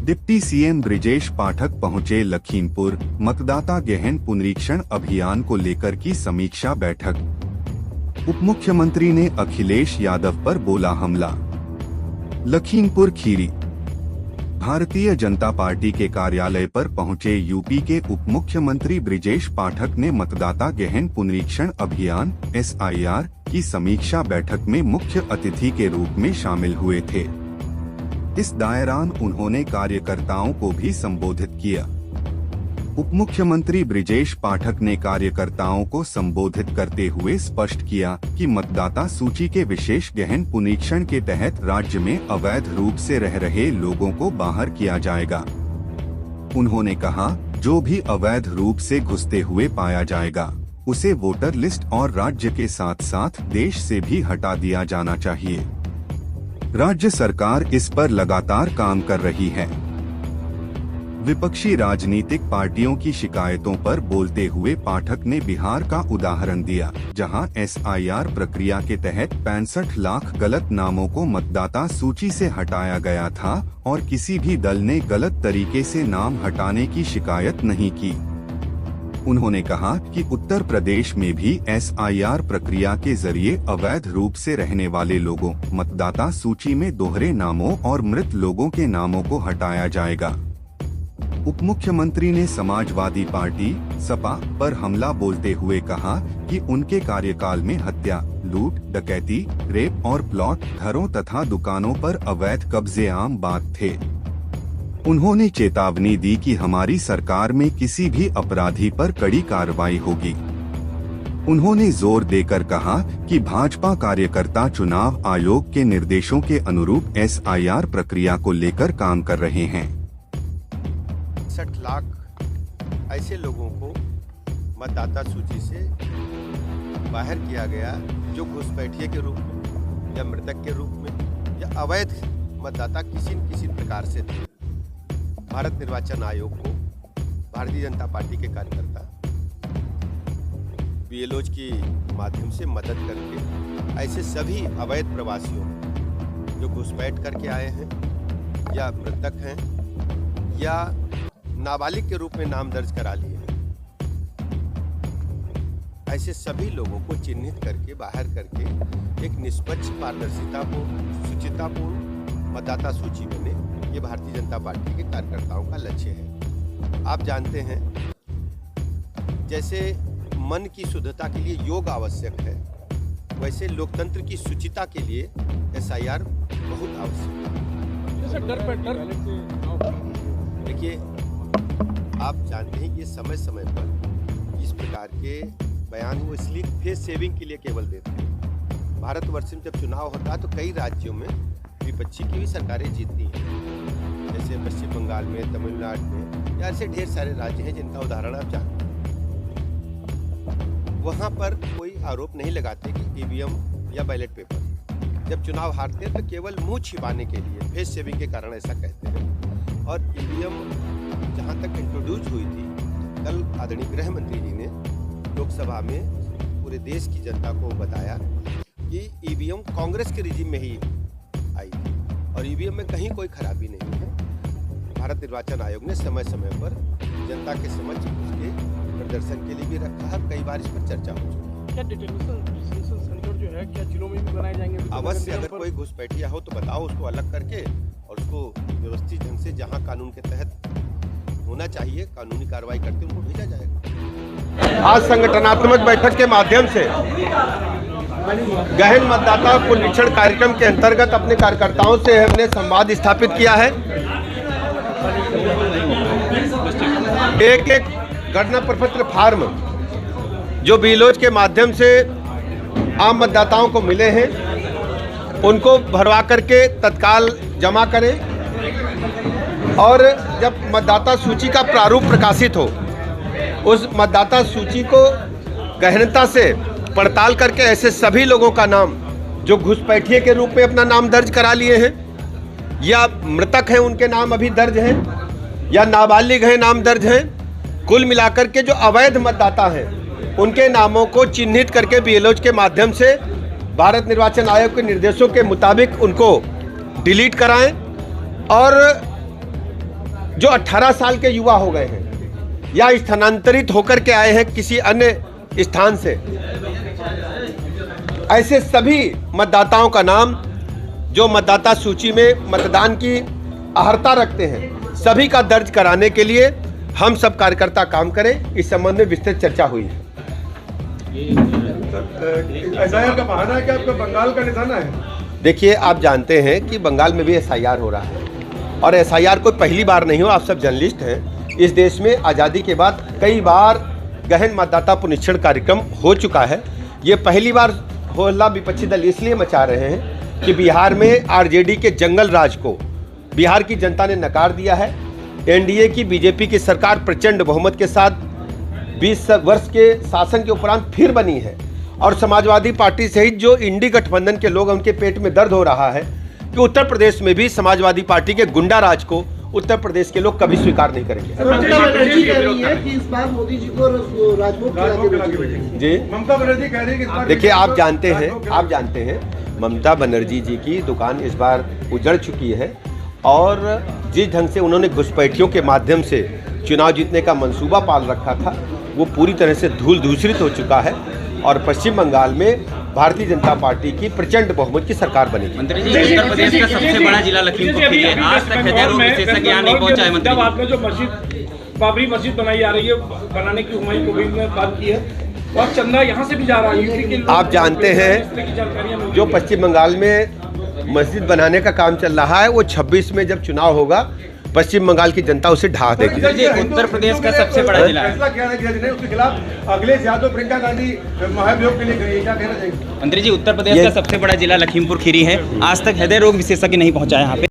Deputy CM Brijesh पाठक पहुंचे लखीमपुर, मतदाता गहन पुनरीक्षण अभियान को लेकर की समीक्षा बैठक। उप मुख्यमंत्री ने अखिलेश यादव पर बोला हमला। लखीमपुर खीरी। भारतीय जनता पार्टी के कार्यालय पर पहुंचे यूपी के उप मुख्यमंत्री ब्रिजेश पाठक ने मतदाता गहन पुनरीक्षण अभियान (SIR) की समीक्षा बैठक में मुख्य अतिथि के रूप में शामिल हुए थे। इस दौरान उन्होंने कार्यकर्ताओं को भी संबोधित किया। उप मुख्यमंत्री ब्रिजेश पाठक ने कार्यकर्ताओं को संबोधित करते हुए स्पष्ट किया कि मतदाता सूची के विशेष गहन पुनरीक्षण के तहत राज्य में अवैध रूप से रह रहे लोगों को बाहर किया जाएगा। उन्होंने कहा, जो भी अवैध रूप से घुसते हुए पाया जाएगा, उसे वोटर लिस्ट और राज्य के साथ साथ देश से भी हटा दिया जाना चाहिए। राज्य सरकार इस पर लगातार काम कर रही है। विपक्षी राजनीतिक पार्टियों की शिकायतों पर बोलते हुए पाठक ने बिहार का उदाहरण दिया, जहां SIR प्रक्रिया के तहत 65 लाख गलत नामों को मतदाता सूची से हटाया गया था और किसी भी दल ने गलत तरीके से नाम हटाने की शिकायत नहीं की। उन्होंने कहा कि उत्तर प्रदेश में भी SIR प्रक्रिया के जरिए अवैध रूप से रहने वाले लोगों, मतदाता सूची में दोहरे नामों और मृत लोगों के नामों को हटाया जाएगा। उप मुख्यमंत्री ने समाजवादी पार्टी (सपा) पर हमला बोलते हुए कहा कि उनके कार्यकाल में हत्या, लूट, डकैती, रेप और प्लॉट घरों तथा दुकानों पर अवैध कब्जे आम बात थे। उन्होंने चेतावनी दी कि हमारी सरकार में किसी भी अपराधी पर कड़ी कार्रवाई होगी। उन्होंने जोर देकर कहा कि भाजपा कार्यकर्ता चुनाव आयोग के निर्देशों के अनुरूप SIR प्रक्रिया को लेकर काम कर रहे हैं। 60 लाख ऐसे लोगों को मतदाता सूची से बाहर किया गया, जो घुसपैठिए के रूप में या मृतक के रूप में या अवैध मतदाता किसी न किसी प्रकार से थे। भारत निर्वाचन आयोग को भारतीय जनता पार्टी के कार्यकर्ता BLOs की माध्यम से मदद करके ऐसे सभी अवैध प्रवासियों जो घुसपैठ करके आए हैं या मृतक हैं या नाबालिग के रूप में नाम दर्ज करा लिए हैं, ऐसे सभी लोगों को चिन्हित करके बाहर करके एक निष्पक्ष, पारदर्शितापूर्ण, शुचितापूर्ण मतदाता सूची बने, ये भारतीय जनता पार्टी के कार्यकर्ताओं का लक्ष्य है। आप जानते हैं, जैसे मन की शुद्धता के लिए योग आवश्यक है, वैसे लोकतंत्र की शुचिता के लिए SIR बहुत आवश्यक है। देखिए, आप जानते हैं कि समय समय पर इस प्रकार के बयान वो इसलिए फेस सेविंग के लिए केवल देते हैं। भारतवर्ष में जब चुनाव होता है तो कई राज्यों में विपक्षी की भी सरकारें जीतती हैं, जैसे पश्चिम बंगाल में, तमिलनाडु में, या ऐसे ढेर सारे राज्य हैं जिनका उदाहरण आप जानते हैं। वहाँ पर कोई आरोप नहीं लगाते कि EVM या बैलेट पेपर जब चुनाव हारते हैं तो केवल मुंह छिपाने के लिए, फेस सेविंग के कारण ऐसा कहते हैं। और EVM जहाँ तक इंट्रोड्यूस हुई थी, कल आदरणीय गृह मंत्री जी ने लोकसभा में पूरे देश की जनता को बताया कि EVM कांग्रेस के रिजीम में ही आई थी और EVM में कहीं कोई खराबी नहीं है। भारत निर्वाचन आयोग ने समय समय पर जनता के समक्ष उसके प्रदर्शन के लिए भी रखा है, कई बार इस पर चर्चा हो चुकी है। क्या डिटेंशन सेंटर जो है, क्या जिलों में भी बनाए जाएंगे? अवश्य, अगर कोई घुसपैठिया हो तो बताओ, उसको अलग करके और उसको व्यवस्थित ढंग से जहां कानून के तहत होना चाहिए कानूनी कार्रवाई करके उनको भेजा जाएगा। आज संगठनात्मक बैठक के माध्यम से गहन मतदाता पुनरीक्षण कार्यक्रम के अंतर्गत अपने कार्यकर्ताओं से हमने संवाद स्थापित किया है। एक एक घटना प्रपत्र फार्म जो BLOs के माध्यम से आम मतदाताओं को मिले हैं, उनको भरवा करके तत्काल जमा करें और जब मतदाता सूची का प्रारूप प्रकाशित हो, उस मतदाता सूची को गहनता से पड़ताल करके ऐसे सभी लोगों का नाम जो घुसपैठिए के रूप में अपना नाम दर्ज करा लिए हैं या मृतक हैं, उनके नाम अभी दर्ज हैं, या नाबालिग हैं, नाम दर्ज हैं, कुल मिलाकर के जो अवैध मतदाता हैं उनके नामों को चिन्हित करके BLOs के माध्यम से भारत निर्वाचन आयोग के निर्देशों के मुताबिक उनको डिलीट कराएं और जो 18 साल के युवा हो गए हैं या स्थानांतरित होकर के आए हैं किसी अन्य स्थान से, ऐसे सभी मतदाताओं का नाम जो मतदाता सूची में मतदान की अहर्ता रखते हैं, सभी का दर्ज कराने के लिए हम सब कार्यकर्ता काम करें। इस संबंध में विस्तृत चर्चा हुई है। एसआईआर का बहाना है कि आपका बंगाल का निशाना है। देखिए, आप जानते हैं कि बंगाल में भी एसआईआर हो रहा है और एसआईआर कोई पहली बार नहीं हो। आप सब जर्नलिस्ट हैं। इस देश में आज़ादी के बाद कई बार गहन मतदाता पुनरीक्षण कार्यक्रम हो चुका है। ये पहली बार होला विपक्षी दल इसलिए मचा रहे हैं कि बिहार में आरजेडी के जंगल राज को बिहार की जनता ने नकार दिया है। एनडीए की बीजेपी की सरकार प्रचंड बहुमत के साथ 20 वर्ष के शासन के उपरांत फिर बनी है और समाजवादी पार्टी सहित जो इंडी गठबंधन के लोग, उनके पेट में दर्द हो रहा है कि उत्तर प्रदेश में भी समाजवादी पार्टी के गुंडा राज को उत्तर प्रदेश के लोग कभी स्वीकार नहीं करेंगे। ममता बनर्जी कह रही है कि इस बार मोदी जी को राजभोग खिला के भेजेंगे। जी, ममता बनर्जी कह रही है कि इस बार देखिए, आप जानते हैं ममता बनर्जी जी की दुकान इस बार उजड़ चुकी है और जिस ढंग से उन्होंने घुसपैठियों के माध्यम से चुनाव जीतने का मंसूबा पाल रखा था, वो पूरी तरह से धूल धूसरित हो चुका है और पश्चिम बंगाल में भारतीय जनता पार्टी की प्रचंड बहुमत की सरकार बनेगी। मंत्री जी, उत्तर प्रदेश का सबसे बड़ा जिला लखीमपुर खीरी है। आज तक हृदय रोग विशेषज्ञ यहाँ नहीं पहुंचा है। मंत्री बाद में जो मस्जिद, बाबरी मस्जिद बनाई जा रही है, बनाने की हुमायूं कबीर ने बात की है और चंदा यहाँ से भी जा रहा है। आप जानते हैं जो पश्चिम बंगाल में मस्जिद बनाने का काम चल रहा है, वो 26 में जब चुनाव होगा पश्चिम बंगाल की जनता उसे ढहा देगी। उत्तर प्रदेश का सबसे बड़ा जिला है। फैसला क्या है कि उसके खिलाफ अखिलेश यादव, प्रियंका गांधी महाभियोग के लिए गई है, क्या कहना चाहिए? मंत्री जी, उत्तर प्रदेश का सबसे बड़ा जिला लखीमपुर खीरी है। आज तक हृदय रोग विशेषज्ञ नहीं पहुंचा है यहाँ पे।